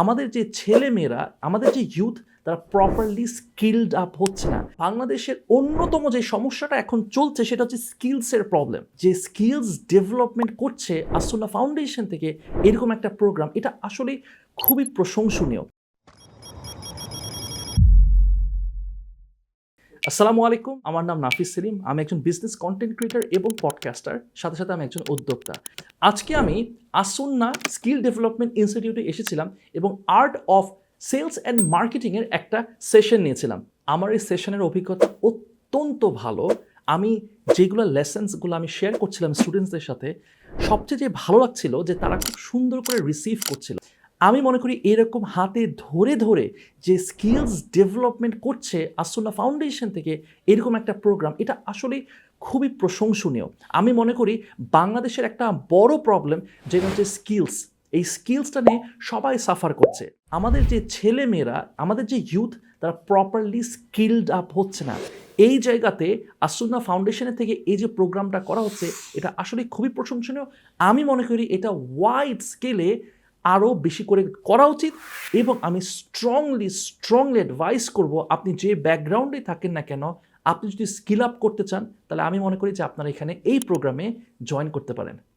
আমাদের যে ছেলেমেয়েরা, আমাদের যে ইউথ, তারা প্রপারলি স্কিলড আপ হচ্ছে না। বাংলাদেশের অন্যতম যে সমস্যাটা এখন চলছে সেটা হচ্ছে স্কিলসের প্রবলেম। যে স্কিলস ডেভেলপমেন্ট করছে আসুন্না ফাউন্ডেশন থেকে এরকম একটা প্রোগ্রাম, এটা আসলে খুবই প্রশংসনীয়। আসসালামু আলাইকুম, আমার নাম নাফিস সেলিম। আমি একজন বিজনেস কন্টেন্ট ক্রিয়েটর এবং পডকাস্টার, সাথে সাথে আমি একজন উদ্যোক্তা। আজকে আমি আসুন্না স্কিল ডেভেলপমেন্ট ইনস্টিটিউটে এসেছিলাম এবং আর্ট অফ সেলস অ্যান্ড মার্কেটিংয়ের একটা সেশন নিয়েছিলাম। আমার এই সেশনের অভিজ্ঞতা অত্যন্ত ভালো। আমি যেগুলো লেসেন্সগুলো আমি শেয়ার করছিলাম স্টুডেন্টসদের সাথে, সবচেয়ে যে ভালো লাগছিল যে তারা খুব সুন্দর করে রিসিভ করছিল। আমি মনে করি এরকম হাতে ধরে ধরে যে স্কিলস ডেভেলপমেন্ট করছে আসুন্না ফাউন্ডেশন থেকে এরকম একটা প্রোগ্রাম, এটা আসলে খুবই প্রশংসনীয়। আমি মনে করি বাংলাদেশের একটা বড় প্রবলেম যেটা হচ্ছে স্কিলস। এই স্কিলসটা নিয়ে সবাই সাফার করছে। আমাদের যে ছেলেমেয়েরা, আমাদের যে ইউথ, তারা প্রপারলি স্কিলড আপ হচ্ছে না। এই জায়গাতে আসুন্না ফাউন্ডেশনের থেকে এই যে প্রোগ্রামটা করা হচ্ছে, এটা আসলে খুবই প্রশংসনীয়। আমি মনে করি এটা ওয়াইড স্কেলে আরও বেশি করে করা উচিত এবং আমি স্ট্রংলি অ্যাডভাইস করব, আপনি যে ব্যাকগ্রাউন্ডে থাকেন না কেন, আপনি যদি স্কিল আপ করতে চান তাহলে আমি মনে করি যে আপনারা এখানে এই প্রোগ্রামে জয়েন করতে পারেন।